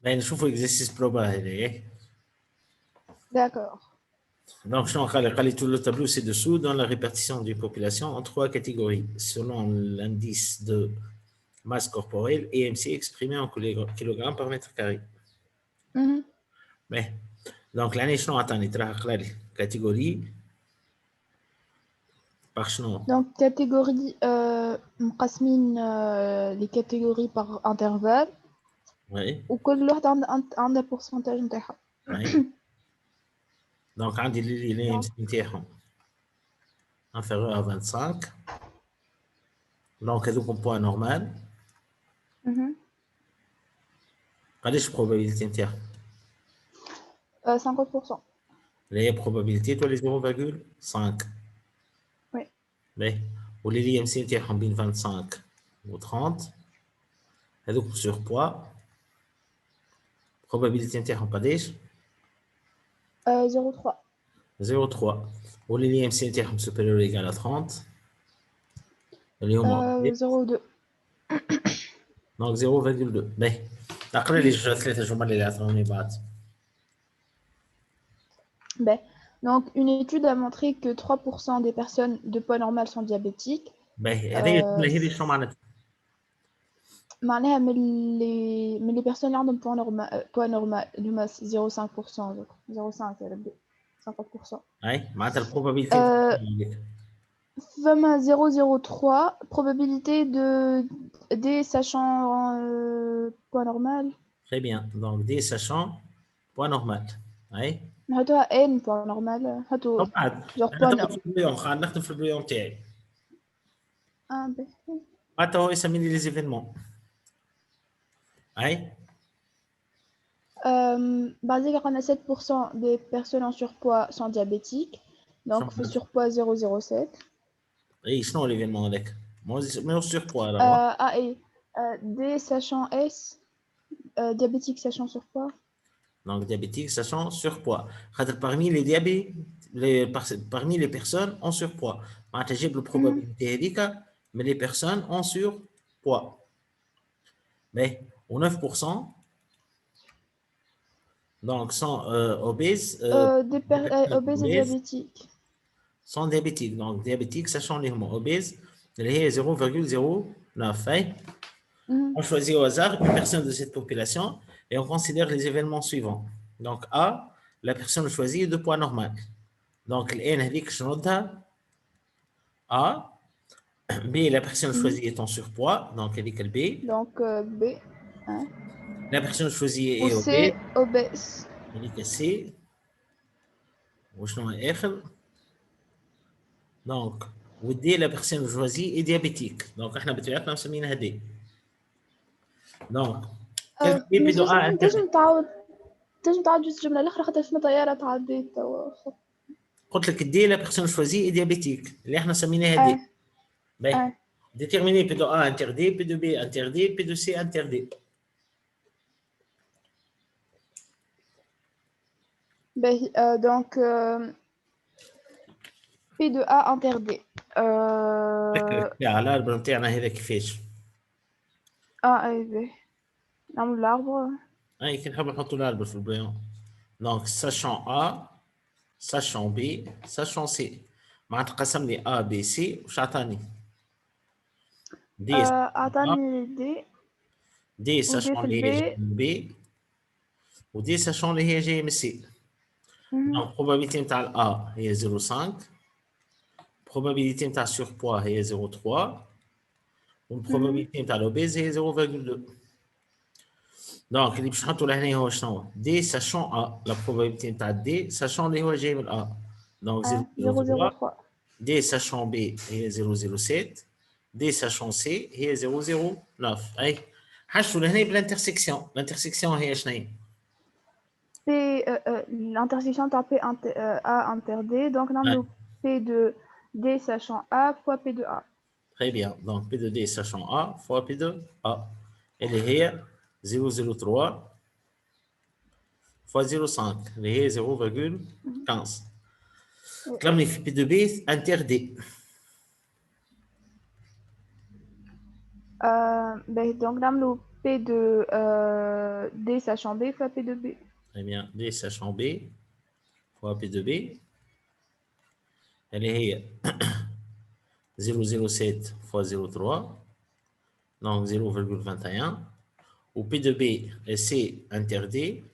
Mais nous faisons l'exercice probable. D'accord. Donc, je vais tout le tableau ci-dessous dans la répartition d'une population en trois catégories, selon l'indice de masse corporelle EMC exprimé en kilogrammes par mètre carré. Mhm. Mais, donc, l'année, je vais la catégorie par chenon. Donc, catégorie, مقسمين les catégories par intervalle Oui, وكل واحدة عندها pourcentage نتاعها. oui. Donc, عندي Donc, l'EMC نتاعهم inférieur à 25. Donc, هذوك poids normal. mhm. قداش probabilité نتاعهم؟ 50%. اللي هي probabilité تولي 0,5. Oui. باهي واللي لي ام سي نتاعهم بين 25 و 30 هذوك سور بوا probabilité نتاعهم قداش؟ 0,3. 0,3 واللي لي ام سي نتاعهم supérieur ou égal à 30 اللي هما 0,2. دونك 0,2. باهي اقرا لي ثلاثة جمل اللي عطاوني بعد. Ben, donc, une étude a montré que 3% des personnes de poids normal sont diabétiques. باهي هذه الجملة هذه شنو معناتها؟ معناها من les personnes اللي عندهم poids normal اللي هما 0,5%. 0,5 يا ربي 50%. اي معناتها البروبابيلتي Euh, نتاعها Femme 0,03, probabilité de D sachant poids normal. très bien donc دي sachant poids normal. اي هاتوها N poids normal. هاتو بعد genre انا poids تو في normal. البليون خلينا نخدم في البليون تاعي. Ah, ben. حتى هو يسميني لي زيفينمون. اي Basé on a 7% des personnes en surpoids sont diabétiques. شنو Donc, fait معناتها؟ surpoids 0,07. اي شنو ليفينمون هذاك؟ مو سور بوا alors. Ah, et D sachant S, diabétique sachant surpoids. Donc diabétique sachant surpoids. Parmi les parmi les personnes en surpoids معناتها جيب البروبابيلتي هذيك mais les personnes en surpoids. Mais au 9% donc sont obèses Obèses et obèses diabétiques. sont diabétiques. Donc diabétiques sachant les obèses اللي هي 0,09. On choisit au hasard une personne de cette population et on considère les événements suivants. Donc A, la personne choisie est de poids normal. Donc الآن هذيك شنو ردها؟ A. B, la personne choisie est en surpoids. Donc هذيك B. Donc, B. Hein. La personne choisie Ou est obèse. C, obèse. هذيك C. وشنو آخر؟ Donc و D, la personne choisie est diabétique. Donc احنا بطبيعتنا مسمينها D. Donc calculer P de مش A ياسمين تنجم تعاود جوج الجملة الأخرى خاطر فما طيارة تعديت توا. قلت لك D, la personne choisie est diabétique. اللي احنا سميناها D. Ben, déterminer P de A interdit, P de B interdit, P de C interdit. Donc, P de A interdit. على الاربر نتاعنا هذا كيفاش؟ A et B. نعمل l'arbre. اي كي نحب نحطوا الاربر في البيان. Donc sachant A, sachant B, sachant C. معناتها قسم لي A B C وش عطاني؟ D A, أعطاني D D و D sachant في اللي هي الB. جايه من B و D sachant اللي هي جايه من C. Donc probabilité نتاع ال A هي 0,5. probabilité نتاع surpoids هي 0,3. والprobabilité نتاع l'obèse هي 0,2. Donc اللي باش نحطوا لهنا هو شنو؟ D sachant A. La probabilité نتاع D sachant اللي هو جاي من A. Donc 0,03. 0,03. D sachant B هي 0,07. D sachant C هي 0,09. اي حشوا لهنا بالانترسيكسيون. الانترسيكسيون هي شنو هي؟ P, l'intersection de P A inter D. Donc, Ouais. P de D sachant A fois P de A. Très bien. Donc P de D sachant A fois P de A. اللي هي 0,03 fois 0,5 اللي هي 0,15. كلامني في P de B interdit. Donc, نعملو P de D sachant B fois P de B. Très bien. D sachant B fois P de B. Elle est 0,07 fois 0,3. Donc 0,21. Ou P de B est C inter D.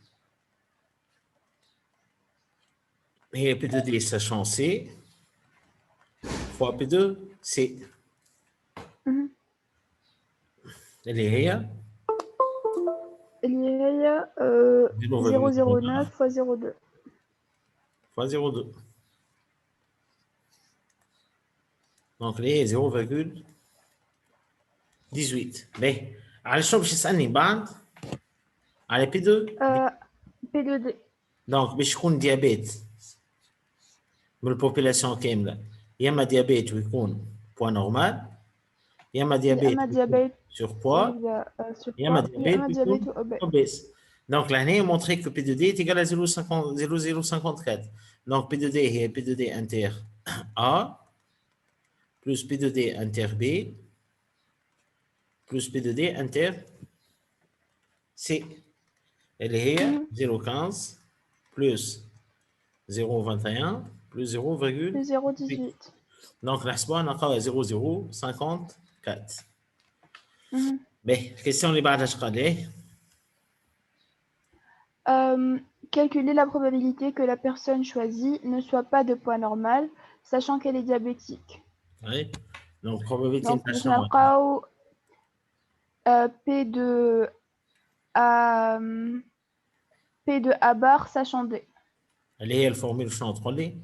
Et P de D sachant C fois P de C. Mhm. Elle est اللي هي 0,09 fois 0,2. fois 0,2. Donc elle est 0,18. Mais, على شو باش يسألني بعد؟ على P2. P de D. Donc باش يكون ديابيت من البوبيلاسيون كاملة، يا اما ديابيت ويكون بوا نورمال، يا اما ديابيت يا diabète سور بوا، يبقى يا اما surpoids يا ديابيت إما ويكون diabète obèse. obèse. Donc là, on a montré que P de D est égal à 0,54. Donc P de D est P de D inter A plus P de D inter B plus P de D inter C. Elle est 0,15 plus 0,21 plus 0,8. Plus 0,18. Donc l'aspoir on a 0,054. Mais question اللي بعدها اش قال لي؟ Calculer la probabilité que la personne choisie ne soit pas de poids normal, sachant qu'elle est diabétique. Oui. Donc probabilité Donc, de نلقاو P de A P de A bar sachant D. اللي هي الفورمول شنو تقول لي؟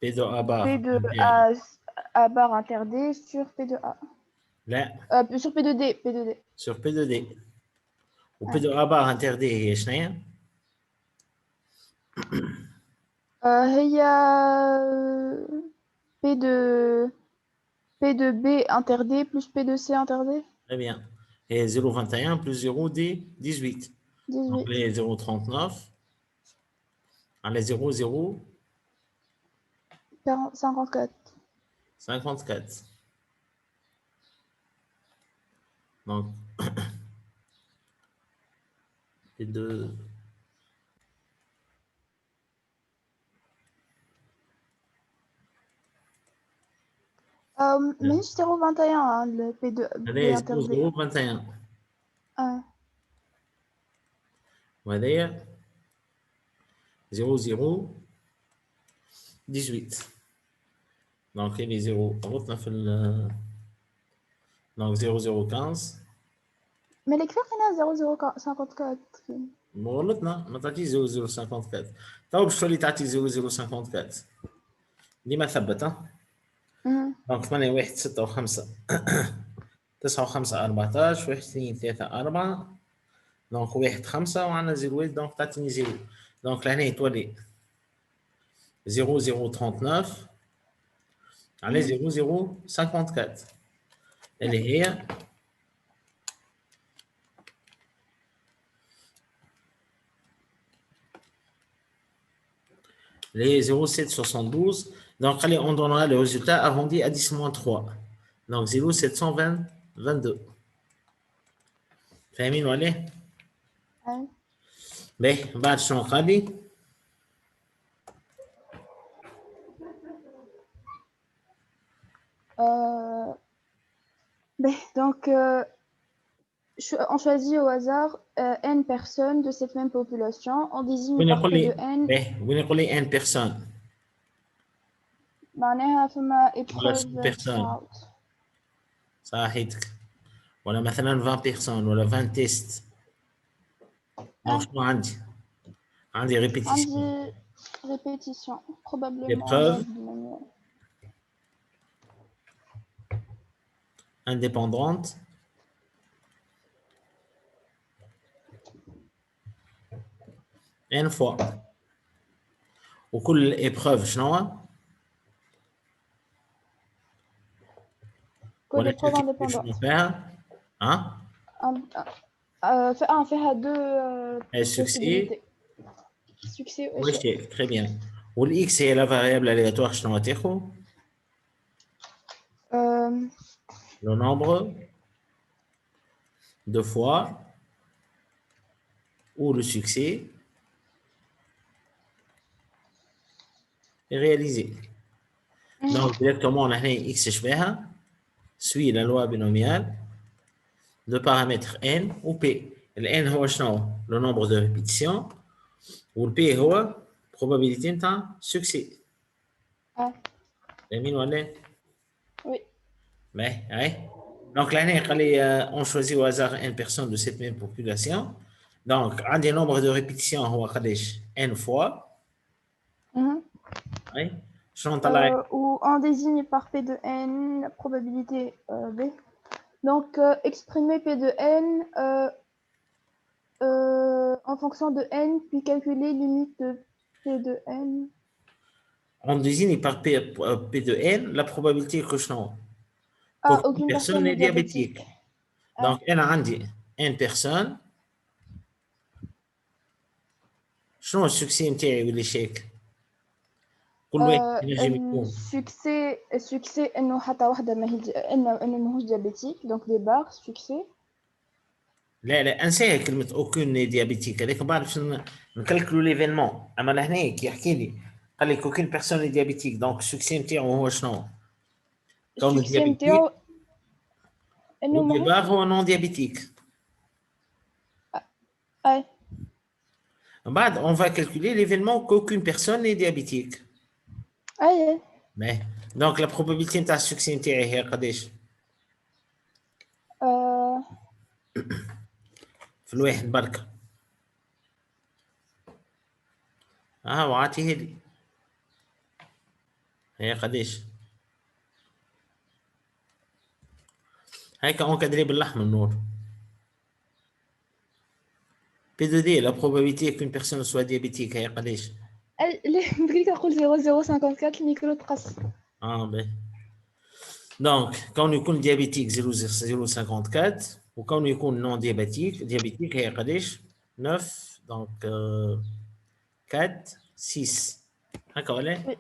P de A bar. P de A bar inter D sur P de A. لا. sur P de D. P de D. Sur P de D. و P de A bar inter D هي شنو هي؟ هي P de B inter D plus P de C inter D. Très bien. Et 0,21 plus 0,18. 18. Donc les 0,39. Allez, 0,0. 54. 54. Donc, les deux. Mais 0,21 hein, le P de B Allez, inter D. 0,21. وهذايا 0,018. Donc il est 0 غلطنا في ال donc 0,015. Mais l'éclair هنا 0,054. غلطنا ما تعطيش 0,054. تو باش تولي تعطي 0,054 ديما ثبت ها. دونك 8 1 6 و5 9 و5 14 1 2 3 4 دونك 1 5 وعندنا 0 دونك تعطيني 0. دونك لهنا تولي 0,039 على 0,054 اللي هي les 0,772. Donc, allez, on donnera le résultat arrondi à 10-3. Donc, 0,722. فاهمين ولا؟ باهي بعد شنو قال لي؟ Donc, on choisit au hasard n personnes de cette même population. On désigne par P de n. وين يقول لي n personnes؟ معناها فما épreuve personnes. صحيتك. ولا مثلا 20 personnes ولا 20 tests. Donc, شنو عندي؟ عندي répétition. عندي répétition. Probablement. L'épreuve indépendante. N fois. وكل épreuve شنو؟ كل épreuve indépendante. فيها ها؟ فيها deux possibilités. Succès ou échec. Très bien. والإكس هي la variable aléatoire شنو تاخو؟ Le nombre de fois où le succès est réalisé. Donc, directement, on a x suit la loi binomiale de paramètres n ou p. Le n est le nombre de répétitions ou le p est la probabilité de succès. Ah, oui. Mais, donc l'année, on choisit au hasard n personnes de cette même population. Donc, un des nombres de répétitions n fois. Mhm. Oui. شلون نطلع Où on désigne par P de n la probabilité B. Donc, exprimer P de n en fonction de n, puis calculer limite de P de n. on désigne par P de n la probabilité que Ah, qu'aucune aucune personne personne n'est n'est diabétique. diabétique. Donc, Ah. elle a dit n personne. شنو السكسي نتاعي والإشاك؟ كل واحد ينجم يكون. السكسي انه حتى واحده ما هي انه ماهوش ديابيتيك دونك دي بار سكسي. لا انساها كلمه اوكون ديابيتيك هذاك بعد باش نكالكلو ليفينمون. اما لهنا كي يحكي لي قال لك اوكون بيرسون ديابيتيك دونك السكسي نتاعو هو شنو؟ كونه السكسي ديابيتيك نتاعو انه وديبار ماهوش. هو نون ديابيتيك. اي من بعد اون فا كالكولي ليفينمون كوكون بيرسون ني ديابيتيك. اي باهي دونك لا بروبابيلتي نتاع السكسي نتاعي هي قداش؟ في الواحد برك. وعطيه لي هي قداش؟ هيك انكادري باللحم النور. بي دو دي لا probabilité qu'une personne soit diabétique هي قداش؟ بغيت نقول 0.054 الميكرو تقص. باهي دونك كونه يكون ديابيتيك 0.054 وكونه يكون نون ديابيتيك هي قداش؟ 9 دونك 4 6 هكا ولا؟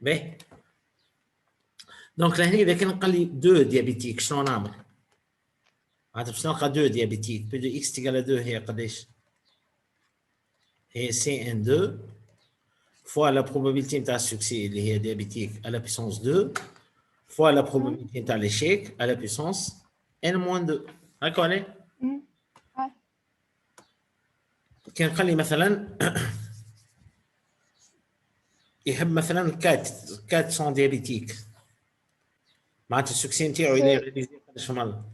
باهي دونك لهنا اذا كان قال لي 2 ديابيتيك شنو نعمل؟ معناتها باش نلقى 2 ديابيتيك بي دو اكس تيغال 2 هي قداش؟ هي سي ان 2 fois la probabilité نتاع السكسي اللي هي ديابيتيك à la puissance 2 fois la probabilité نتاع l'échec à la puissance n-2 هكا ولا؟ كان قال لي مثلا يحب مثلا 4 سون ديابيتيك معناتها السكسي نتاعو الى ريليزي قداش في مرة؟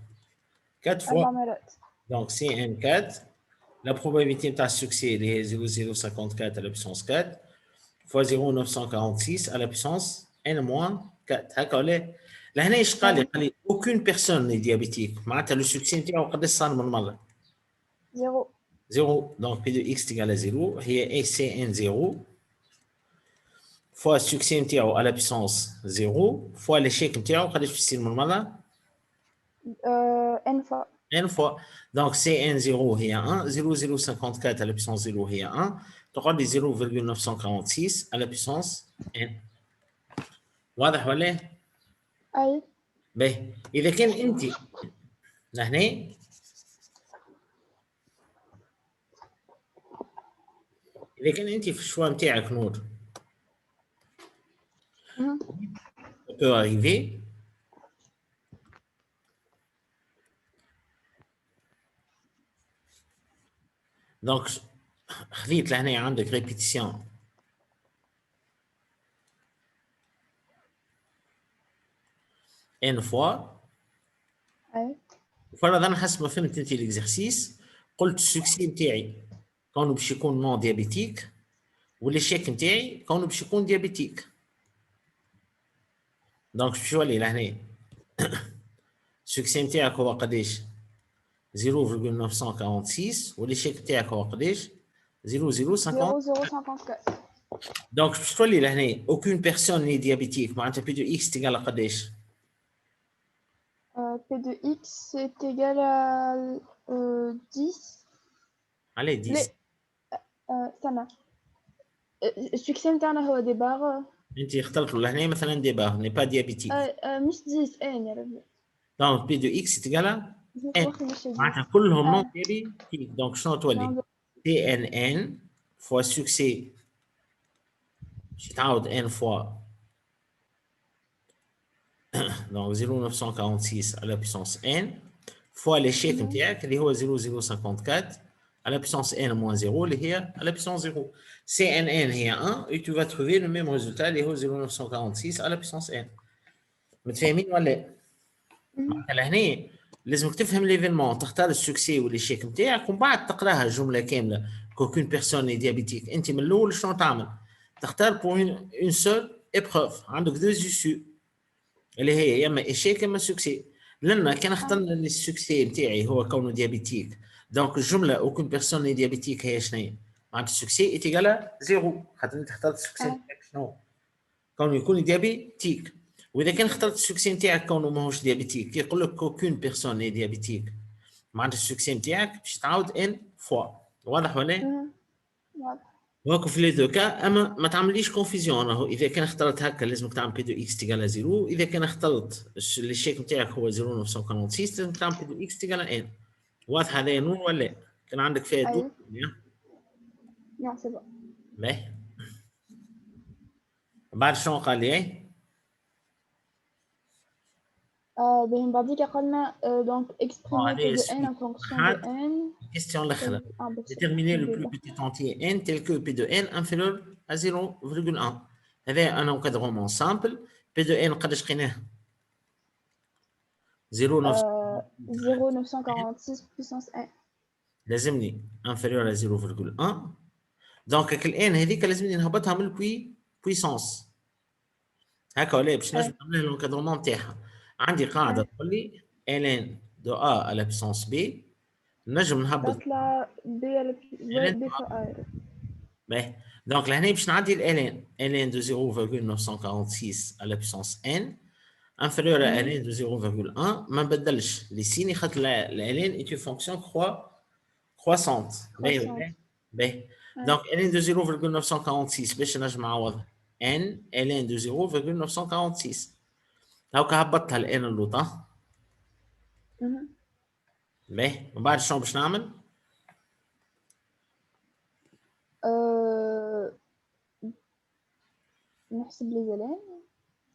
4 فوا 4 مرات. دونك سي ان 4 لا probabilité نتاع السكسي اللي هي 0.054 à la puissance 4 fois 0.946 à la puissance n-4 هكا ولا؟ لهنا ايش قال لي؟ قال لي aucune personne n'est diabétique معناتها لو سكسي نتاعو قداش صار من مرة؟ 0. 0 donc P de x égale à 0 هي ACN0 fois السكسي نتاعو à la puissance 0 fois l'échec نتاعو قداش باش يصير من مرة؟ n fois. n fois donc CN0 هي 1 0.054 à la puissance 0 هي 1 تقعد لي 0.946 à la puissance n. واضح ولا؟ اي باهي اذا كان انت لهنا اذا كان انت في الشوا نتاعك نور peut arriver دونك خذيت لهنا عندك ريبيتيسيون ان فوا اي فرضا حسب ما فهمت انت الاكزرسيس قلت السكسي نتاعي كونه باش يكون نون ديابيتيك والاشيك نتاعي كونه باش يكون ديابيتيك دونك باش يولي لهنا السكسي نتاعك هو قداش 0.946 والاشيك نتاعك هو قداش 0.050 0.054. دونك باش تولي لهنا aucune personne n'est diabétique معناتها بي دو اكس تيغال قداش P de x est égal à 10. allez 10 استنى السكسي نتاعنا هو دي بار انت اخترت لهنا مثلا ديبا ني با ديابيتيك. مش 10 ان يا ربي. دونك بي دو اكس تيجالا ان، واخا ماشي 10. معناتها كلهم نون ديابيتيك. دونك شنو تولي؟ نون تي ان ان فوا سوكسي باش تعاود ان فوا دونك 0.946 على بيسونس ان فوا ليشيك نتاعك اللي هو 0.054 على بيسونس ان موان 0 اللي هي على بيسونس 0. سي ان ان هي 1 et tu vas trouver le même résultat اللي هو 0.946 على بيسونس ان. متفاهمين ولا؟ معناتها لهنا لازمك تفهم ليفينمون، تختار السوكسي والإشيك نتاعك ومن بعد تقراها جمله كامله. كوكون بيرسون ديابيتيك انت من الاول شنو تعمل؟ تختار بور اون سول ايبروف، عندك دو زيسو اللي هي يا اما اشيك يا اما سوكسي. لان كان اخترنا السوكسي نتاعي هو كونه ديابيتيك، دونك الجمله اوكون بيرسون ديابيتيك هي شنو؟ معناتها السوكسي ايتيغال زيرو، خاطر انت اخترت السوكسي نتاعك شنو؟ كونه يكون ديابيتيك. واذا كان اخترت السوكسي نتاعك كونه ماهوش ديابيتيك، يقول لك كوكون بيرسون اي ديابيتيك، معناتها السوكسي نتاعك باش تعاود ان فوا. واضح ولا؟ واضح. وهاكو في لي دو كا. اما ما تعمليش كونفيزيون، راهو اذا كان اخترت هكا لازمك تعمل بي دو اكس تيغال زيرو، اذا كان اخترت الشيك نتاعك هو 0.946 لازم تعمل بي دو اكس تيغال ان. واضح هذا نون ولا؟ كان عندك فيها دو. نعم سي بون. باهي بعد شنو قال لي؟ باهي من بعديك قلنا دونك exprimer هذا P de n السويت. en fonction de هاد n. الكيستيون الاخرى. بس Déterminer le plus دقيقة. petit entier n tel que P de n inférieur à 0,1. هذا انا encadrement simple. P de n قداش لقيناه؟ 0,946 puissance 1. لازمني inférieur à 0,1. دونك الان هذيك لازمني نهبطها من بويسونس هكا ولا باش نجم نعمل لونكادرمون نتاعها. عندي قاعده تقول لي ln دو ا على بويسونس بي، نجم نهبط تطلع B fois A. باهي. دونك لهنا باش نعدي ln دو 0.946 على بويسونس n inférieur à ln دو 0,1. ما نبدلش لي سيني خاطر ln est une fonction croissante. باهي ولا؟ باهي. Donc ln de 0,946 باش نجم نعوض n ln de 0,946. هاكا هبطتها الان اللوطه. باهي من بعد شنو باش نعمل؟ نحسب لي زلان.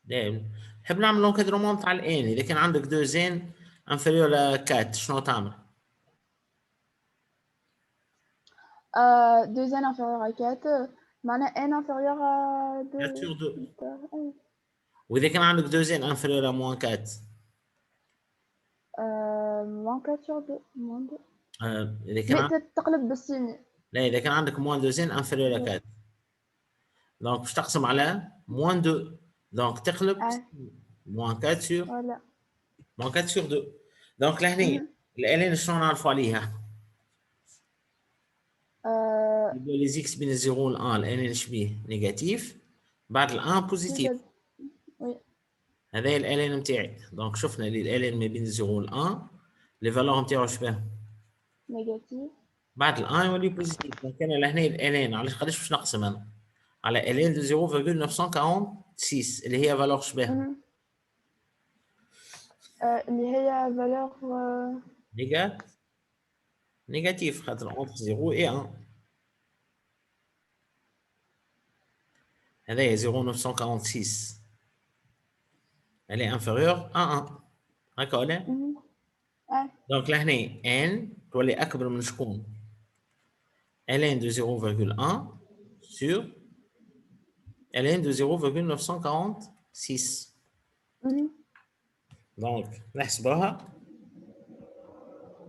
دايما نحب نعمل لونكادرومون تاع الان. اذا كان عندك دو زين انفيريور ا 4 شنو تعمل؟ 2 n inférieur à 4 معناها n inférieur à 4 sur 2. 2. واذا كان عندك دو زين انفيريور ا موان 4 moins 4 sur 2 moins 2. اذا كان mais تقلب بالسين. لا اذا كان عندك موان دو زين انفيريور ا 4 دونك باش تقسم على موان 2 دونك تقلب موان 4 sur voilà. موان 4 sur 2. دونك لهنا الالين شنو نعرفوا عليها؟ يبقى لي زيكس بين الزيرو و الان الان شبيه نيجاتيف، بعد الان بوزيتيف. هذا الالين نتاعي. دونك شفنا لي الالين ما بين الزيرو و الان لي فالور نتاعو شباه نيجاتيف، بعد الان يولي بوزيتيف. دونك انا لهنا الالين علاش قداش باش نقسم انا على الين دو 0.946 اللي هي فالور شباه اللي هي فالور نيجاتيف خاطر اونتر 0 و 1. هذايا 0.946 elle est inférieure à 1 هكا ولا؟ دونك لهنا n تولي اكبر من شكون؟ ln de 0,1 sur ln de 0,946. Donc نحسبوها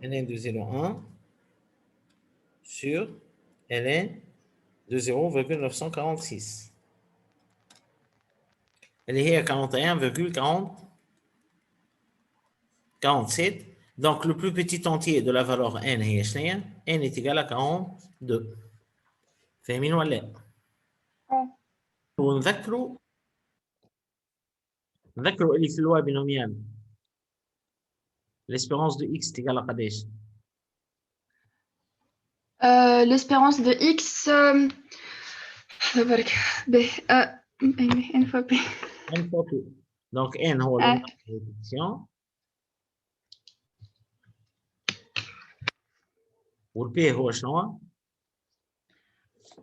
ln de 0,1 sur ln de 0,946 اللي هي 41,47. Donc le plus petit entier de la valeur n هي شنو؟ n est égal à 42. فاهمين ولا؟ ونذكروا اللي في اللوا بينوميال l'espérance de x est égale à قداش؟ l'espérance de x N fois P. n fois P. Donc n هو le nombre de répétitions. والP هو شنو؟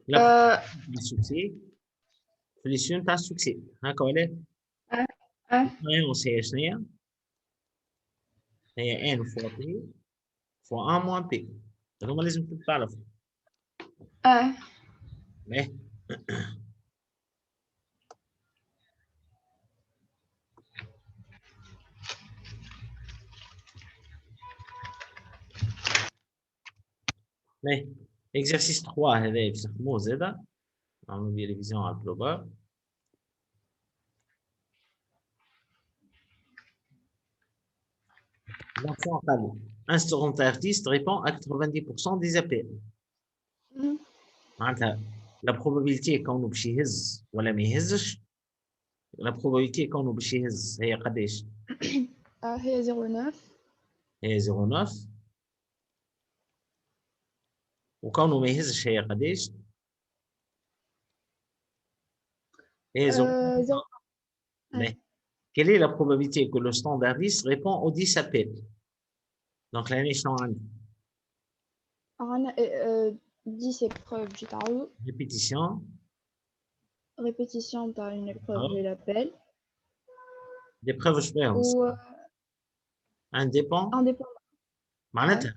لا السوكسي في ليسيون تاع السوكسي هكا ولا؟ الفريونس هي شنو هي n فوا P فوا 1 موان P. هما لازم تعرفوا. باهي. باهي. exercice 3 هذا باش نخدموه زادا. نعملو بيه ريفيزيون على البلوبار. L'enfant un instrumentiste répond à 90% des appels. معناتها la probabilité كونه باش يهز ولا ما يهزش la probabilité كونه باش يهز هي قداش؟ هي 0.9 هي 0.9 وكونه ما يهزش هي قداش؟ هي 0. Quelle est la probabilité que le standardiste répond aux 10 appels? Donc l'année شنو عندي؟ عندنا 10 épreuves du tarot. Répétition. Répétition par une épreuve de l'appel. L'épreuve Ou indépendant. معناتها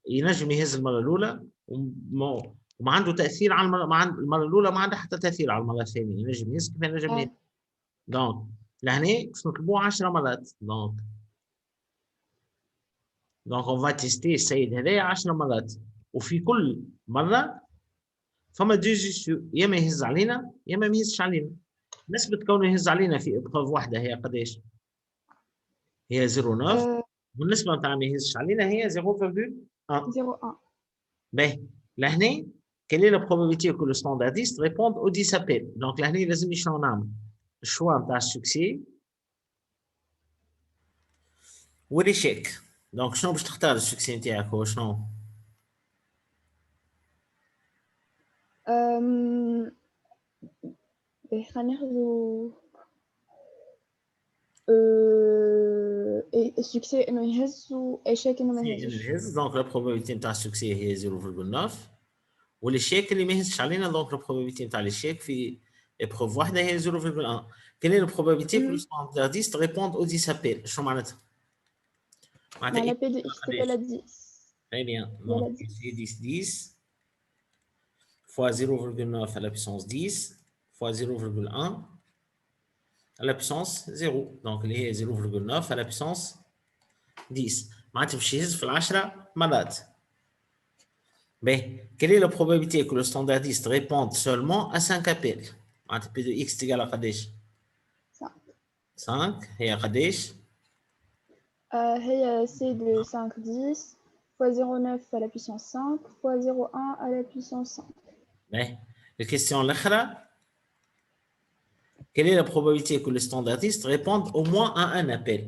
ينجم يهز المره الاولى وما عنده تاثير على المره الاولى ما عنده حتى تاثير على المره الثانيه ينجم يهز كيف ينجم يهز. دونك لهنا باش نطلبوه 10 مرات. دونك اون فا تيستي السيد هذايا 10 مرات وفي كل مره فما دو يا ما يهز علينا يا ما يهزش علينا. نسبه كونه يهز علينا في بروف واحده هي قداش؟ هي 0.9 والنسبه نتاع ما يهزش علينا هي 0.1. باهي لهنا quelle est la probabilité que le standardiste réponde aux 10 appels. Donc لهنا لازمني شنو نعمل؟ الشوا نتاع السوكسي والإيشيك. دونك شنو باش تختار السوكسي نتاعك هو شنو؟ خلينا ناخذو السوكسي انه يهز وايشيك انه ما يهزش. دونك لا بروبابيلتي نتاع السوكسي هي 0.9 والإيشيك اللي ما يهزش علينا دونك لا بروبابيلتي نتاع الإيشيك في إبروف واحدة هي 0.1. Quelle est la probabilité que le standardiste réponde aux 10 appels? شنو معناتها؟ معناتها P de X égale à 10. Très bien. Donc, c'est 10 fois 0,9 à la puissance 10 fois 0,1 à la puissance 0. Donc, il est 0,9 à la puissance 10. معناتها باش يهز في العشرة مرات. Mais quelle est la probabilité que le standardiste réponde seulement à 5 appels? معناتها P de X égale à قداش؟ 5 هي قداش؟ هي C de 5 10 fois 0,9 à la puissance 5 fois 0,1 à la puissance 5. Mais la question l'autre. Quelle est la probabilité que le standardiste réponde au moins à un appel?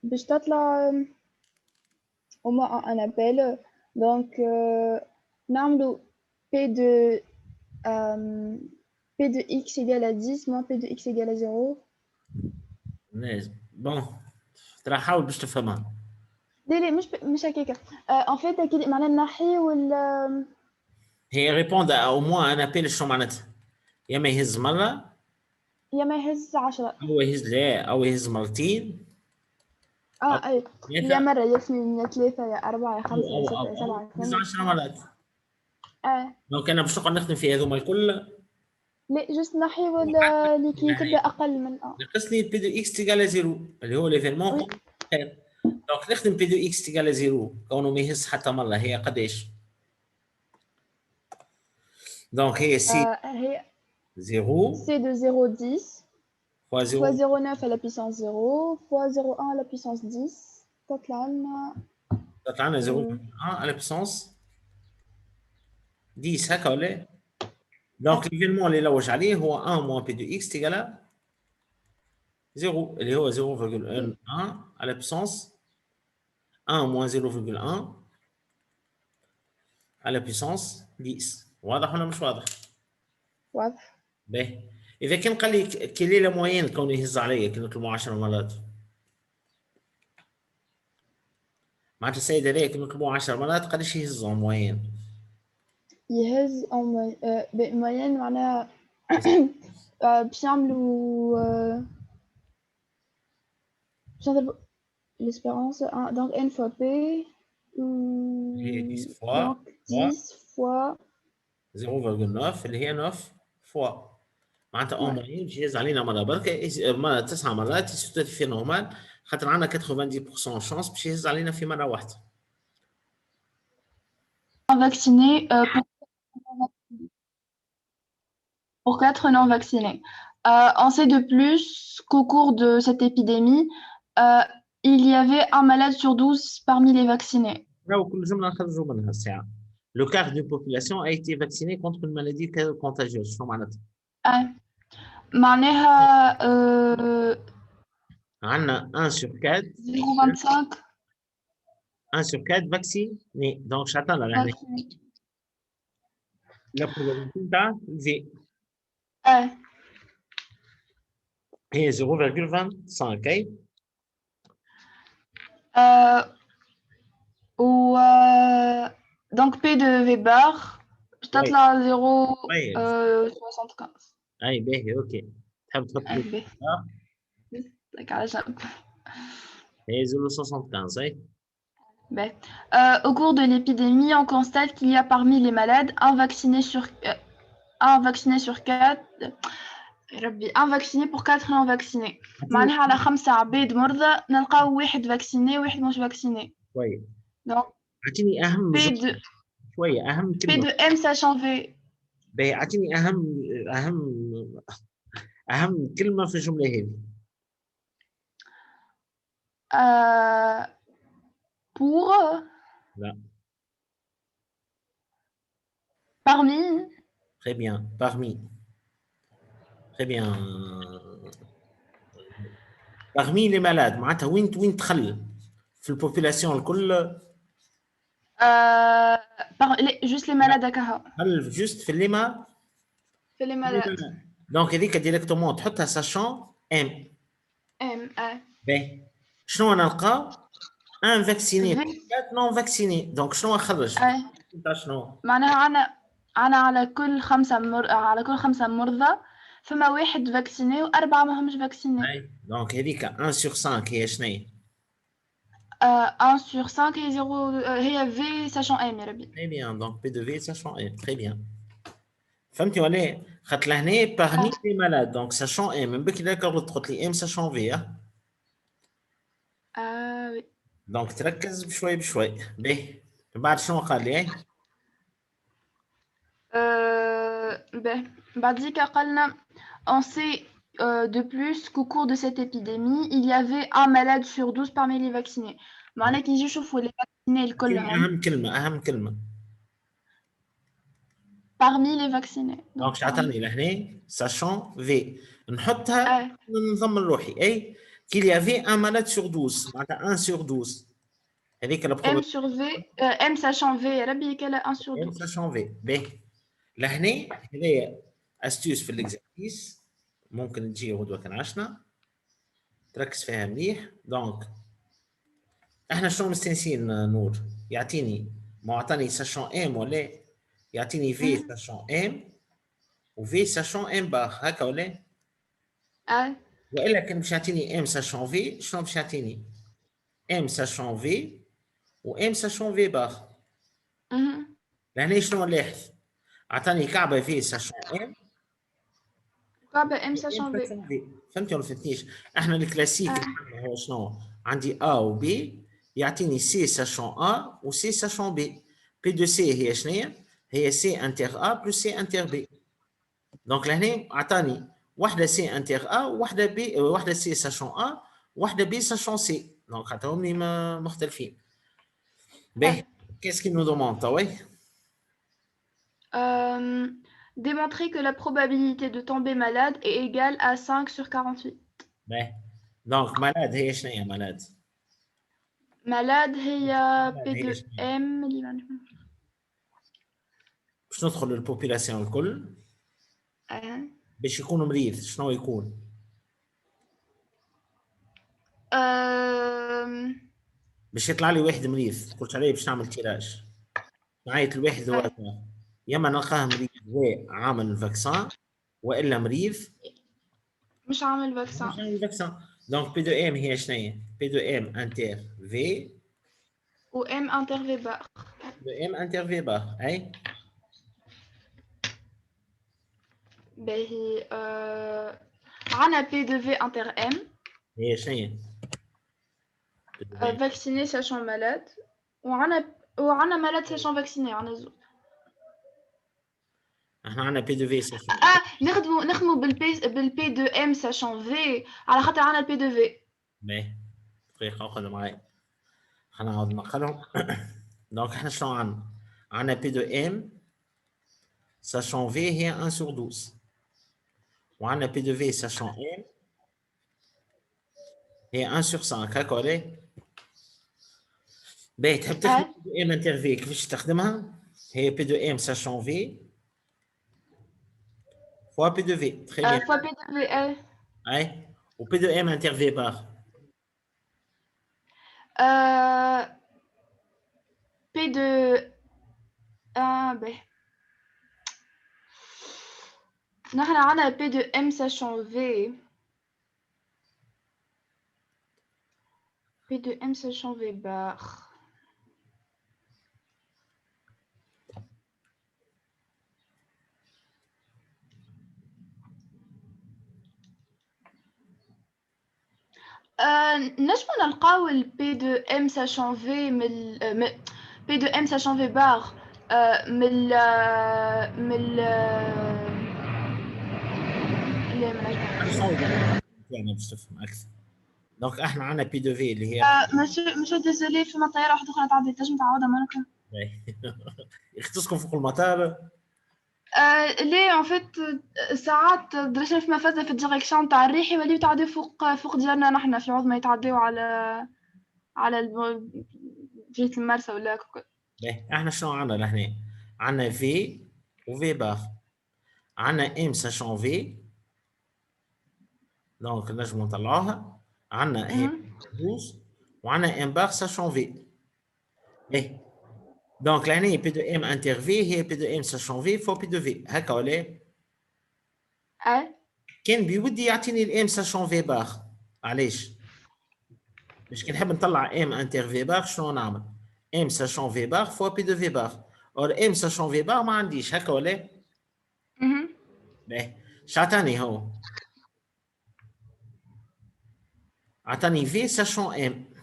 باش تطلع au moins à un appel. Donc نعملو P de X égale à 10 moins P de X égale à 0. Bon, ترى حاول باش تفهمها. ليه مش هكاكا. en fait اكيد معناها نحي ولا هي répondre au moins un appel شنو معناتها؟ يا ما يهز مرة يا ما يهز 10 أو يهز لا أو يهز مرتين. اي يا مرة يا اثنين يا ثلاثة يا أربعة يا خمسة يا ستة يا سبعة يا يهز 10 مرات. دونك أنا باش نقعد نخدم في هذوما الكل. لا جست نحي ولا اللي كي تبدا اقل من نقص لي بي دو اكس تيغال 0 اللي هو ليفينمون. دونك نخدم بي دو اكس تيغال 0 كونه ما يهز حتى مره هي قداش؟ دونك هي سي هي 0 سي دو 0 10 fois 0,9 à la puissance 0 fois 0,1 à la puissance 10 تطلع لنا 0,1 à la puissance 10 هكا ولا؟ دونك ليفينمون اللي لوج عليه هو 1 moins بي دو اكس تيغال 0 اللي هو 0,1 à la puissance 1 moins 0,1 à la puissance 10. واضح ولا مش واضح؟ واضح. باهي. إذا كان قال لي كيلي لا موين كون يهز عليا كي نطلبوا 10 مرات. معناتها السيد هذايا كي نطلبوا 10 مرات قداش يهزهم موين؟ يهز moyenne معناها باش نعملوا باش نضربوا l'espérance donc n fois p هي 10 فوا donc 10 fois 0,9 اللي هي 9 فوا. معناتها اون ouais. موين باش يهز علينا مره بركه 9 مرات في نورمال خاطر عندنا 90% شانس باش يهز علينا في مره واحده. Vaccinés pour 4 non vaccinés. On sait de plus qu'au cours de cette épidémie, il y avait un malade sur 12 parmi les vaccinés. لو كل جمله نخرجوا منها الساعه. Le quart de population a été vacciné contre une maladie contagieuse. شنو معناتها؟ معناها عندنا 1 sur 4 0,25 1 sur 4 vacciné. Donc j'attends là. La probabilité نتاع V هي 0,25 اي. و donc P de Weber تطلع 0,75. اي باهي اوكي. تحب تحط لك على جنب. هي 0,75 اي. Au cours de l'épidémie, on constate qu'il y a parmi les malades un vacciné sur 4 un vacciné pour 4 non vaccinés. معناها على 5 عباد مرضى نلقاو واحد فاكسيني وواحد مش فاكسيني. كويس. Donc اعطيني اهم شويه اهم P كلمه. de M sachant V. باهي اعطيني اهم كلمه في الجمله هذه. Pour. لا. Parmi. Très bien. Parmi. Très bien. Parmi les malades معناتها وين تخل في البوبولاسيون الكل. Juste les malades هكا. هل جوست في الليما؟ في les malades. دونك هذيك ديريكتومون تحطها ساشون ام. باهي. شنو نلقى؟ ان فاكسيني نون فاكسيني. دونك شنو نخرج؟ شنو؟ معناها عنا على كل 5 مرضى فما واحد فاكسيني وأربعة ما همش فاكسيني. دونك هذيك 1 sur 5 هي شنو؟ 1 sur 5 هي 0 هي في ساشون ام يا ربي. Très bien. Donc P de V sachant M. Très bien. فهمتي ولا؟ خاطر لهنا parmi les malades. Donc sachant M. من بكري لك تحط لي M sachant V. وي. دونك تركز بشوي بشوي. باهي. بعد شنو قال لي؟ باهي. بعد ذيك قالنا on sait de plus qu'au cours de cette épidémie il y avait un malade sur 12 parmi les vaccinés. معناها كي نجي نشوفوا les vaccinés الكلهم. أهم كلمة. Parmi les vaccinés. دونك شعطاني لهنا sachant V. نحطها نضمن روحي. أي qu'il y avait un malade sur 12 معناتها 1 sur 12. هذيك M sur V M sachant V يا ربي كلا 1 sur 12. M sachant V. باهي. لهنا هذايا استيوس في الاكزرسيس ممكن تجي غدوه كان عشنا تركز فيها مليح. دونك احنا شنو مستانسين نور؟ يعطيني ما عطاني ساشون ام ولا يعطيني في ساشون ام وفي ساشون ام باخ هكا ولا؟ والا كان باش يعطيني ام ساشون في شنو باش يعطيني؟ ام ساشون في وام ساشون في باخ. لهنا شنو نلاحظ؟ عطاني كعبه في ساشون ام كعبه ام ساشون في. فهمتي ولا فهمتنيش؟ احنا الكلاسيك هو شنو؟ عندي ا و بي يعطيني سي ساشون ا و سي ساشون بي. بي دو سي هي شنو هي؟ سي انتر ا بلس سي انتر بي. دونك لهنا عطاني واحده سي انتر ا وواحده بي واحده سي ساشون ا وواحده بي ساشون سي. دونك عطاوهم مختلفين. باهي كيسكي نو دوموند توا؟ démontrer que la probabilité de tomber malade est égale à 5 sur 48. باهي. دونك malade هي شنو هي malade؟ malade هي P de M باش ندخل للبوبولاسيون الكل باش يكون مريض شنو يكون؟ باش يطلع لي واحد مريض قلت عليه باش نعمل تيراج نعيط الواحد وقتها يا اما نلقاه مريض عامل الفاكسان والا مريض مش عامل فاكسان. مش عامل الفاكسان. دونك بي دو ام هي شنو هي؟ بي دو ام انتر في و ام انتر في بار. بي دو ام انتر في بار اي باهي عنا بي دو في انتر ام هي شنو هي؟ فاكسيني ساشون مالاد وعنا مالاد ساشون فاكسيني عنا زوج. احنا عندنا بي دو في ساشون نخدموا بالبي دو ام ساشون في على خاطر عنا البي دو في. باهي دقيقة خذ معي خلينا نعاود نقلهم. دونك احنا شنو عندنا؟ عندنا بي دو ام ساشون في هي 1 sur 12 وعندنا بي دو في ساشون ام هي 1 sur 5 هكا ولا؟ باهي تحب تخدم بي دو ام انتر في كيفاش تستخدمها؟ هي بي دو ام ساشون في فوا بي دو في تخي بيان فوا بي دو في اي و بي دو ام انتر في بار بي دو باهي نحن عنا بي دو ام ساشون في بي دو ام ساشون في بار نجمو نلقاو البي دو ام ساشون في من بي دو ام ساشون في بار من لا ما نجمش. يعني باش تفهم اكثر. دونك احنا عندنا بي دو في اللي هي ماشي ديزولي فما طياره واحده اخرى تعدي تنجم تعاودها معاكم. يختصكم فوق المطار ليه ان فيت ساعات درجنا في مفازة في الديريكسيون تاع الريحي وليو يتعداو فوق ديالنا نحنا في عوض ما يتعداو على جهة المرسى ولا هكا. احنا شنو عندنا لهنا؟ عندنا في وفي بار عندنا ام ساشون في دونك نجمو نطلعوها عندنا هي 12 وعندنا ام بار ساشون في ايه دونك لهنا بي دو ام انتر في هي بي دو ام ساشون في فو بي دو في هكا ولا؟ كان بيودي يعطيني الام ساشون في بار علاش؟ باش كي نحب نطلع ام انتر في بار شنو نعمل؟ ام ساشون في بار فوا بي دو في بار اور ام ساشون في بار ما عنديش هكا ولا؟ باهي شعطاني هو عطاني في ساشون ام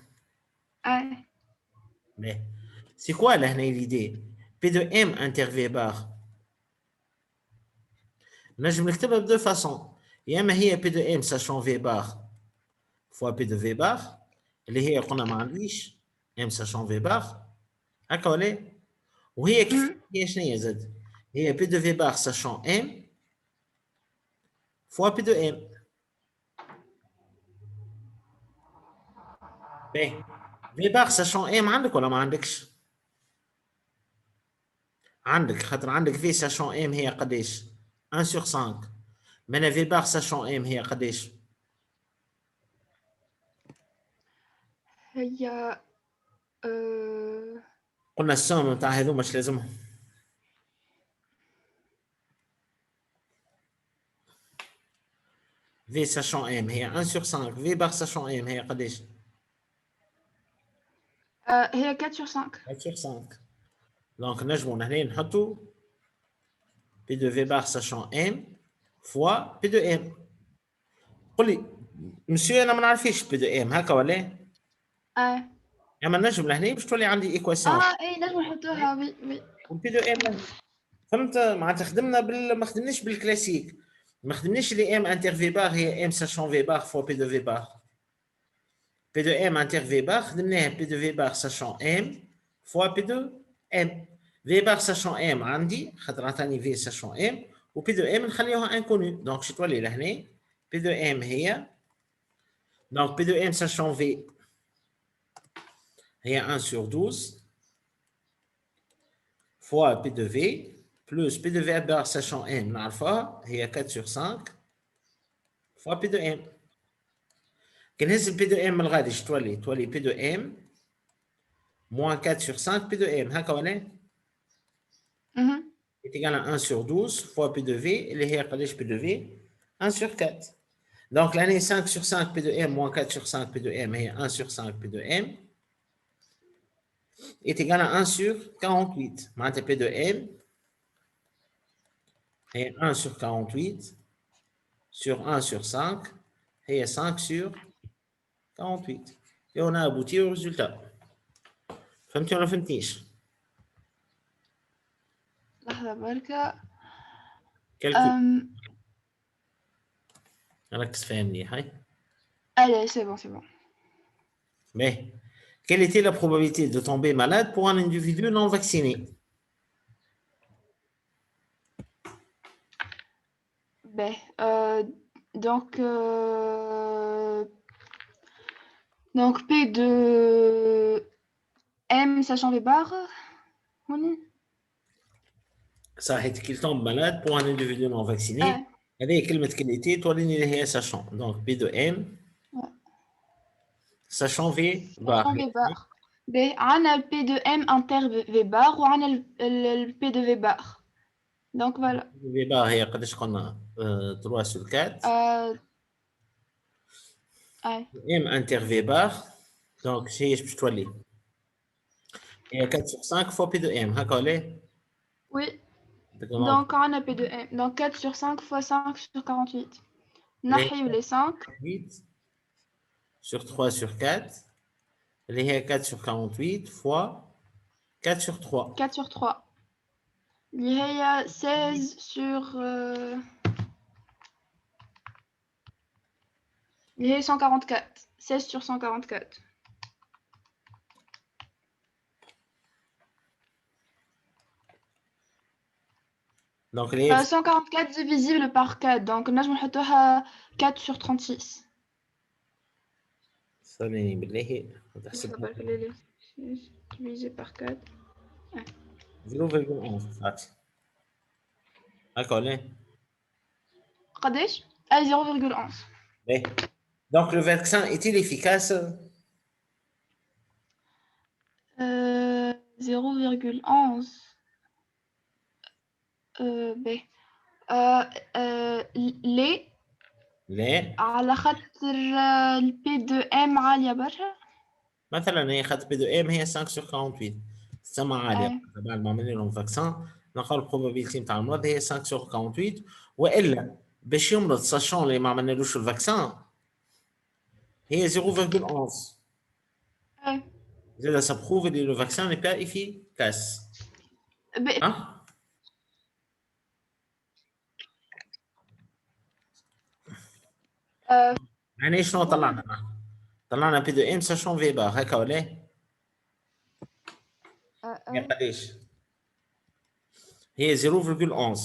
باهي سي كوا لهنا ليدي بي دو ام انتر في بار نجم نكتبها بدو فاسون يا اما هي بي دو ام ساشون في بار فوا بي دو في بار اللي هي قلنا ما عنديش ام ساشون في بار هكا ولا؟ وهي كيف هي شنو هي زاد؟ هي بي دو في بار ساشون ام فوا بي دو ام باهي في بار ساشون ام عندك ولا ما عندكش؟ عندك خاطر عندك في ساشون ام هي قداش؟ 1 sur 5 من في بار ساشون ام هي قداش؟ هي قلنا السوم نتاع هذوما مش لازمهم في ساشون ام هي 1 sur 5 في بار ساشون ام هي قداش؟ هي 4 sur 5 4 sur 5 دونك نجمو هنا نحطو بي دو في بار ساشون ام فوا بي دو ام قل لي مسيو انا ما نعرفيش بي دو ام هكا ولا؟ اما نجم لهنا باش تولي عندي ايكواسيون اي نجم نحطوها وي والبي دو ام فهمت معناتها خدمنا ما خدمناش بالكلاسيك ما خدمناش لي ام انتر في بار هي ام ساشون في بار فوا بي دو في بار بي دو ام انتر في بار خدمناها بي دو في بار ساشون ام فوا بي دو ام في بار ساشون ام عندي خاطر عطاني في ساشون ام وبي دو ام نخليوها انكوني دونك شو تولي لهنا بي دو ام هي دونك بي دو ام ساشون في هي 1 sur 12 fois P de V plus P de V bar sachant M, alpha, il y a 4 sur 5 fois P de M. Quel est le P de M الغادي تولي P de M moins 4 sur 5 P de M. هكا ولا؟ est égal à 1 sur 12 fois P de V, اللي هي قداش P de V 1 sur 4. Donc l'année 5 sur 5 P de M moins 4 sur 5 P de M est 1 sur 5 P de M est égal à 1 sur 48. Maintenant P de M est 1 sur 48 sur 1 sur 5 et 5 sur 48. Et on a abouti au résultat. فهمتي ولا فهمتيش؟ لحظة بركة. calcul. ركز فيها مليح هاي. Allez, c'est bon. Mais quelle était la probabilité de tomber malade pour un individu non vacciné? Ben, donc P de M sachant V bar. صحيح qu'il tombe malade pour un individu non vacciné. هذه كلمة qualité توليني اللي هي sachant. Donc P de M sachant V bar. B عنا le P de M inter V bar وعنا le P de V bar. Donc voilà. V bar هي قداش قلنا 3 sur 4. M inter V bar. Donc c'est je peux aller. Et 4 sur 5 fois P de M. هكا ولا؟ Oui. Donc on a P de M. Donc 4 sur 5 fois 5 sur 48. نحيو les 5. 8 sur 3 sur 4. اللي هي 4 sur 48 fois 4 sur 3. 4 sur 3. اللي هي 16 sur اللي هي 144. 16 sur 144. Donc les 144 divisible par 4. Donc نجم نحطوها 4 sur 36. ثواني بالله divisé par 4. 0,11 هاتي هكا ولا؟ قداش؟ 0,11. Donc le vaccin est-il efficace? 0,11. ليه على خاطر البي دو ام عاليه برشا. مثلا هي خاطر بي دو ام هي 5 sur 48 تسمى عاليه. بعد ما عملنا لهم فاكسان نلقاو البروبابيلتي نتاع المرض هي 5 sur 48 والا باش يمرض ساشون اللي ما عملنالوش الفاكسان هي 0,11. زاد ça prouve que le vaccin n'est pas efficace. يعني شنو طلعنا؟ طلعنا بي دو ام ساشون في بار هكا ولا؟ هي قداش؟ هي 0,11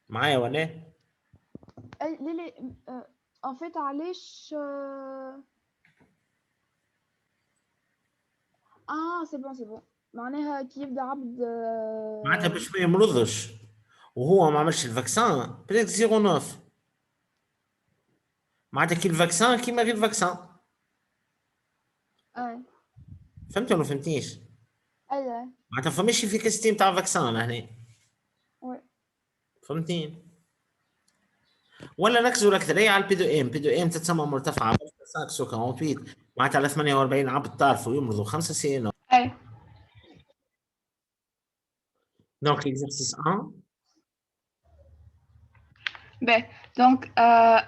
معايا ولا؟ لي en fait علاش سي بون معناها كي يبدا عبد معناتها باش ما يمرضش وهو ما عملش الفاكسان بريك 0,9 معناتها كي الفاكسان كيما غير الفاكسان. فهمت ولا فهمتيش؟ معناتها فماش افيكاسيتي نتاع الفاكسان لهنا. فهمتين؟ ولا نركزوا الاكثريه على البي دو ام. بي دو ام تتسمى مرتفعه 5 sur 48 معناتها على 48 عبد طارف ويمرضوا 5 سنين. Donc l'exercice 1. Donc,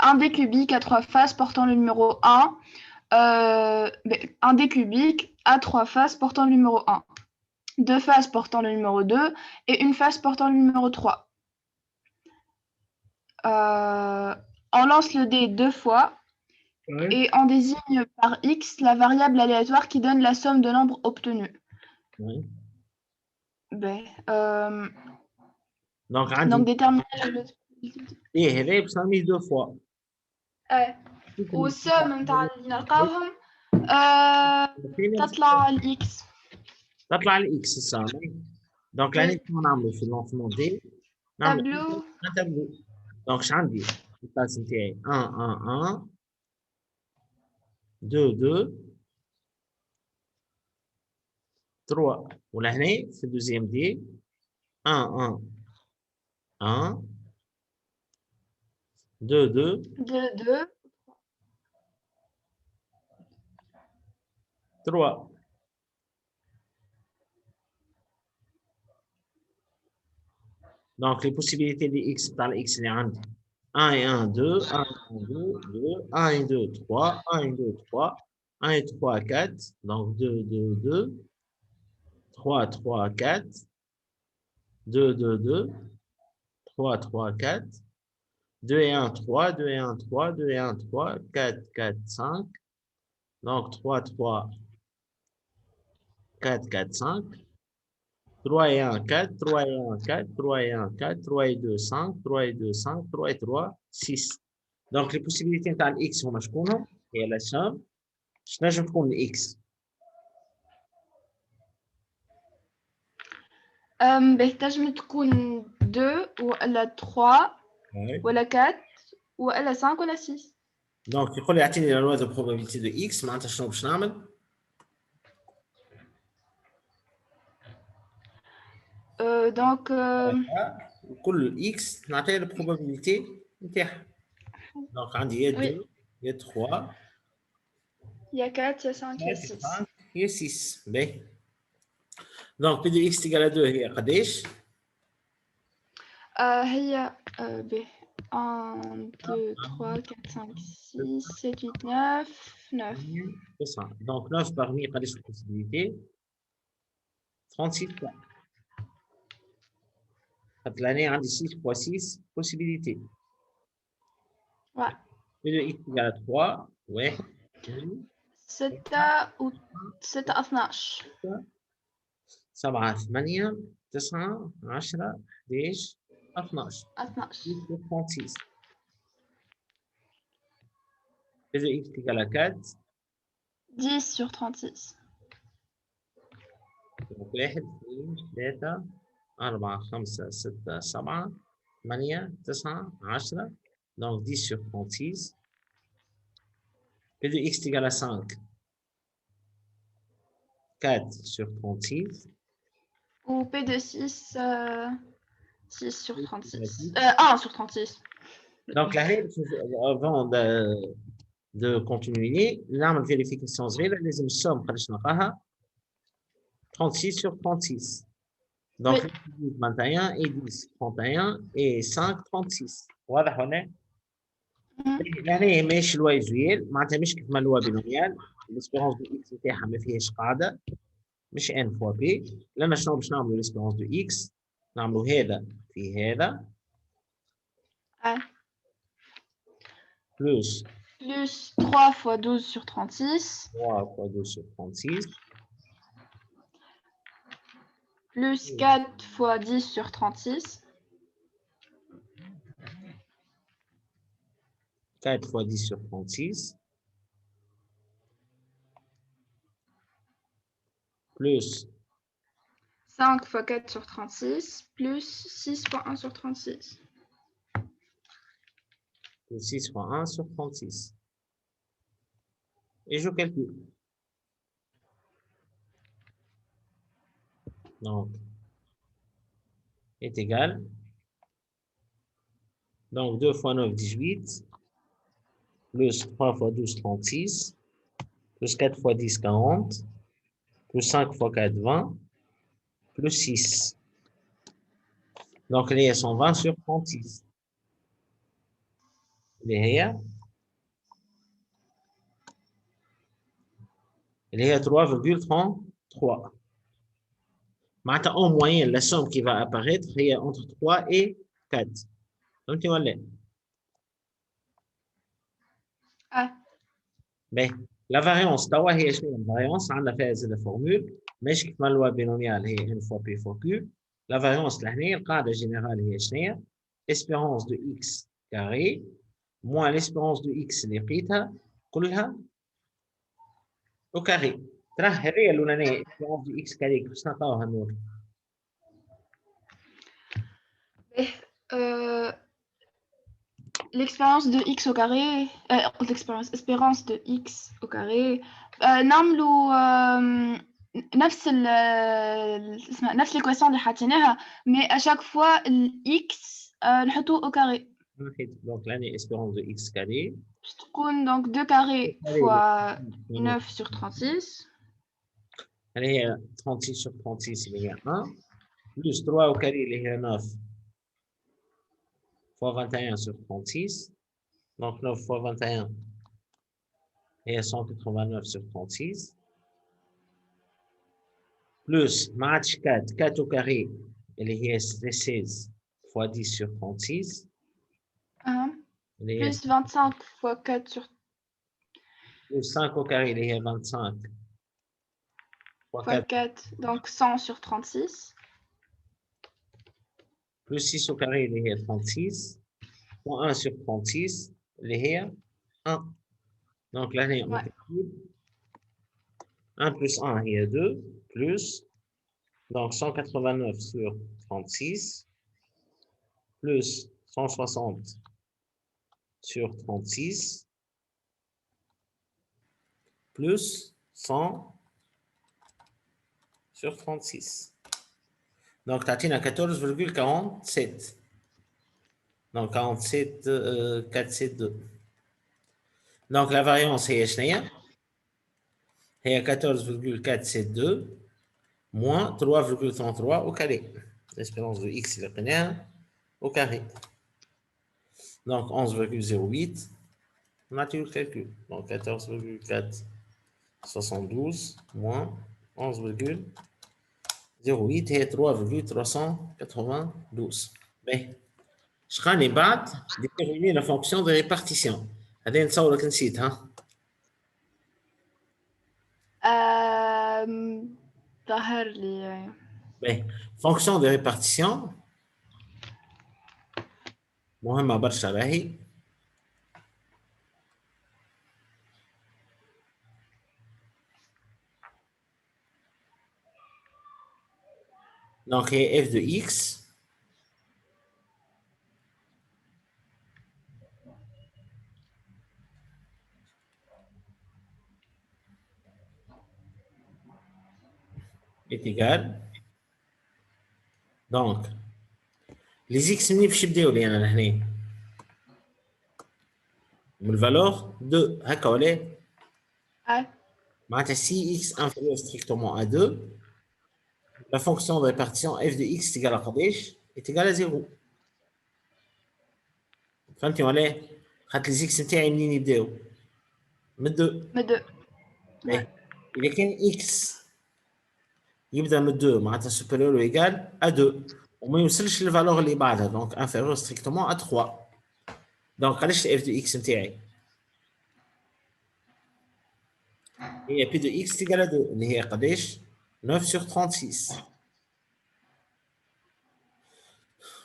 un dé cubique à 3 faces portant le numéro 1. Un dé cubique à 3 faces portant le numéro 1. 2 faces portant le numéro 2 et une face portant le numéro 3. On lance le dé 2 fois et on désigne par X la variable aléatoire qui donne la somme de nombres obtenus. Donc déterminer ايه هذا بسميه 2 fois. والسوم نتاع اللي نلقاوهم تطلع الاكس. تطلع الاكس السامي. Donc, l'année qu'on a fait le lancement D, Tableau. un tableau. Donc, je dis, c'était 1, 1, 1, 2, 2, 3. Ou l'année, c'est le deuxième D, 1, 1, 1, 2, 2, 2, 2. 3. Donc, les possibilités de x dans le x, il y a 1 et 1, 2, 1 et 1, 2, 2, 1 et 2, 3, 1 et 2, 3, 1 et 3, 4. Donc, 2, 2, 2, 3, 3, 4, 2, 2, 2, 3, 3, 4, 2 et 1, 3, 2 et 1, 3, 2 et 1, 3, 4, 4, 5. Donc, 3, 3, 4, 4, 5. 3 et 1, 4, 3 et 1, 4, 3 et 1, 4, 3 et 2, 5, 3 et 2, 5, 3 et 3, 6. Donc, les possibilités de x هما شكونهم؟ هي la somme. شنو تكون x؟ تنجم تكون 2 ولا 3 ولا 4 ولا 5 ولا 6. Donc, يقول لي اعطيني la loi de probabilité de x معناتها شنو باش نعمل؟ Donc وكل x نعطيه البروبابيلتي نتاعها. Donc, عندي يا 2 يا 3 il y a 4, il y a 5, il y a 6. il y a 6. باهي. Donc, P de x égale à 2 هي قداش؟ هي 1, 2, 3, 4, 5, 6, 7, 8, 9, 9. C'est ça. Donc, 9 parmi قداش possibilités? 36 fois. L'année عندي 6 fois 6 possibilités. Ouais. P de x égale à 3. Ouais. 6 و 6 12. 7 8 9 10 11 12. 36. P de x égale à 4. 10 sur 36. Donc, 1 2 3 4 5 6 7 8 9 10. Donc, 10 sur 36. P de x égale à 5. 4 sur 36. Ou P de 6, 6 sur 36. 1 sur 36. Donc, la règle, avant de continuer, la vérification صغيرة لازم السوم قداش نلقاها 36 sur 36. Donc, 21 et 10, 31 et 5, 36. واضح ولا؟ يعني ماشي لوا يزويل معناتها مش كيف ما لوا بينوميال. الاسبيرونس دو اكس نتاعها ما فيهاش قاعده مش ان فوا بي. لان شنو باش نعملوا الاسبيرونس دو اكس؟ نعملوا هذا في هذا plus 3 fois 12 sur 36. 3 fois 12 sur 36. Plus 4 fois 10 sur 36. 4 fois 10 sur 36. Plus 5 fois 4 sur 36. Plus 6 fois 1 sur 36. Plus 6 fois 1 sur 36. Et je calcule. Donc, est égal. Donc, 2 fois 9, 18. Plus 3 fois 12, 36. Plus 4 fois 10, 40. Plus 5 fois 4, 20. Plus 6. Donc, les 120 sur 36. اللي هي 3,33. معناتها en moyenne la somme qui va apparaître هي entre 3 et 4. فهمتي ولا؟ باهي. لا فاريونس توا هي شنو الفاريونس؟ عندنا فيها زي فورمول ماشي كيما لوا بينوميال هي ان فوا بي فوا كيو. لا فاريونس لهنا القاعده جينيرال هي شنو هي؟ espérance de x carré moins l'espérance de x اللي لقيتها كلها au carré. ترى هذه الاولانيه espérance de x carré كيفاش نلقاوها نور؟ Et, l'expérience de x au carré, l'espérance de x au carré نعملوا نفس نفس l'équation اللي حطيناها mais à chaque fois x نحطوه au carré. Donc là, l'espérance de x carré. باش تكون donc 2 carrés fois 9 sur 36. Allez, 36 sur 36, il y a 1. Plus 3 au carré, il y a 9 fois 21 sur 36. Donc 9 fois 21, il y a 189 sur 36. Plus match 4, 4 au carré, il y a 16 fois 10 sur 36. Plus 25 fois 4 sur plus 5 au carré, il y a 25 fois 4, donc 100 sur 36. Plus 6 au carré, il y a 36. Moins 1 sur 36, il y a 1. Donc là, on multiplie. 1 plus 1, il y a 2. Plus, donc 189 sur 36. Plus 160 sur 36. Plus 100 sur 36. Donc, tu as 14,47. Donc, 47, 472. Donc, la variance est chenille. est 14,472 moins 3,33 au carré. L'espérance de x est au carré. Donc, 11,08. On a tout le calcul. Donc, 14,472 moins 11,08 et 3,392. Mais, je vais déterminer la fonction de répartition. هذه نتصورك نسيت ها؟ ظهر لي. Fonction de répartition. مهمة برشا راهي. Donc, f de x est égal. Donc, les x منين باش يبداو لي انا لهنا؟ من الفالور 2 هكا ولا؟ معناتها si x inférieur strictement à 2, la fonction de répartition f de x est égale à قداش؟ est égale à 0. فهمتي ولا؟ خاطر les x نتاعي منين يبداو؟ من 2. من 2. إذا كان x يبدا من 2 معناتها supérieur ou égal à 2 وما يوصلش للفالور اللي بعدها donc inférieur strictement à 3. donc علاش f de x نتاعي هي p de x égale à 2 اللي هي قداش 9 sur 36.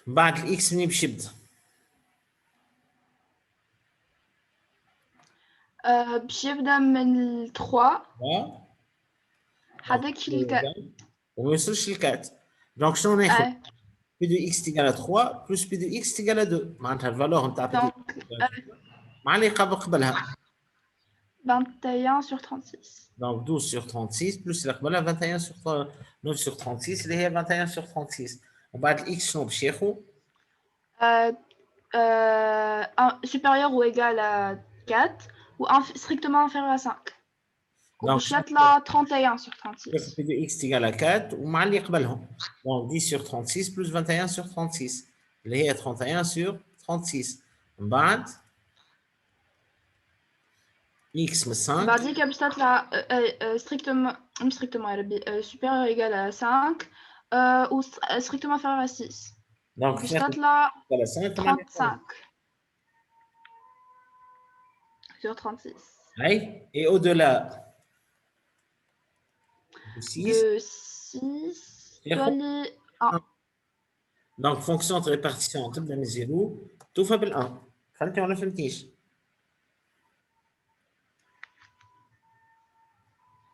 بعد الاكس منين باش يبدا؟ باش يبدا من 3 هذاك ل 4 وما يوصلش ل 4. دونك شنو ناخذ؟ p de x égale à 3 plus p de x égale à 2 معناتها الفالور نتاع p de x مع اللي قبلها 21 sur 36. donc 12 sur 36 plus اللي قبلها 21 sur 9 sur 36 اللي هي 21 sur 36. ومن بعد الاكس شنو باش ياخذ؟ supérieur ou égal à 4 ou strictement inférieur à 5. Donc, je vais là 31 sur 36. P de x égale à 4 ou mal donc 10 sur 36 plus 21 sur 36. اللي هي 31 sur 36. من بعد x من 5. بعديك باش تطلع strictement supérieur ou égal à 5 ou strictement inférieur à 6. Donc باش تطلع 35 sur 36. Oui, et au-delà de 6, de 1. Donc, fonction de répartition, tout dans les 0, tout fait bel 1. فهمتي ولا فهمتيش؟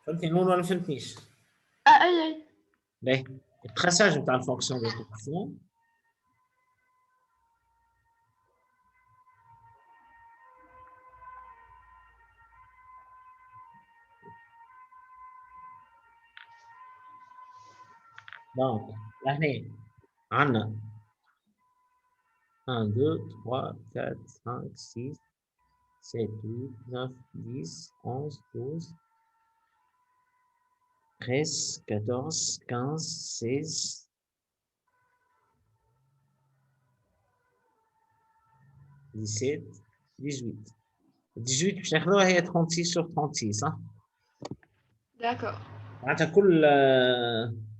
فهمتي نور ولا فهمتيش؟ اي باهي التراساج نتاع الفونكسيون de répartition دونك لهنا عندنا 1 2 3 4 5 6 7 8 9 10 11 12 13 14 15 16 17 18 18 باش ناخذوها هي 36 sur 36 صح؟ D'accord. معناتها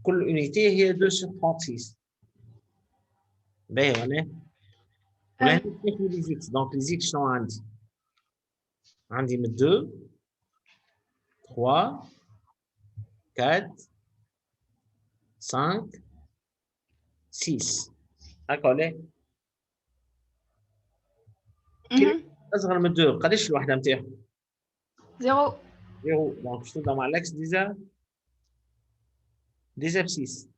كل unité هي 2 sur 36 باهي ولا؟ ولا هنا ناخذ لي زيكس دونك لي زيكس شنو عندي؟ عندي من 2 3 4 5 6 هكا ولا؟ كي اصغر من 2 قداش الوحده نتاعو؟ 0. 0 دونك باش تبدا مع الاكس ديجا ب 6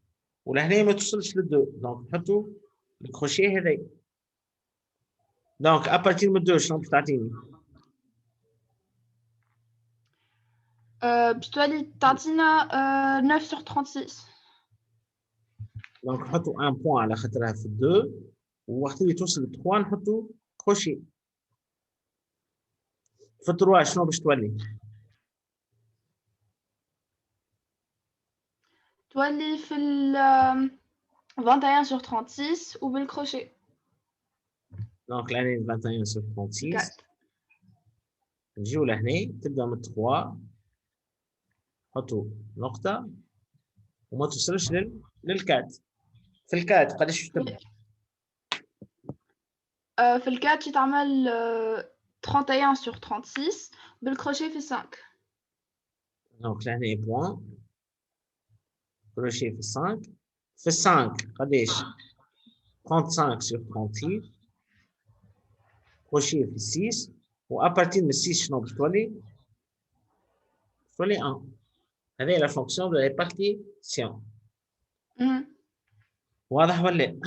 ولهنا ما توصلش لل 2 دونك نحطوا الكروشيه هذايا دونك ابارتير من 2 شنو باش تعطيني؟ باش تولي تعطينا 9 sur 36. دونك نحطوا 1 بوان على خاطرها في 2 ووقت اللي توصل ل 3 نحطوا كروشيه في 3 شنو باش تولي؟ تولي في ال 21 sur 36 وبالكروشيه. دونك لهنا 21 sur 36 4. نجيو لهنا تبدا من 3 نحطوا نقطة وما توصلش لل4 في الكات قداش تبدا؟ في الكات يتعمل 31 sur 36 بالكروشيه في 5. دونك لهنا بوان كروشيه في 5 في 5 قداش 35 sur 36 كروشيه في 6 وابارتير من 6 شنو باش تولي؟ تولي 1 هذه لا فونكسيون دو ريبارتيسيون واضح ولا لا؟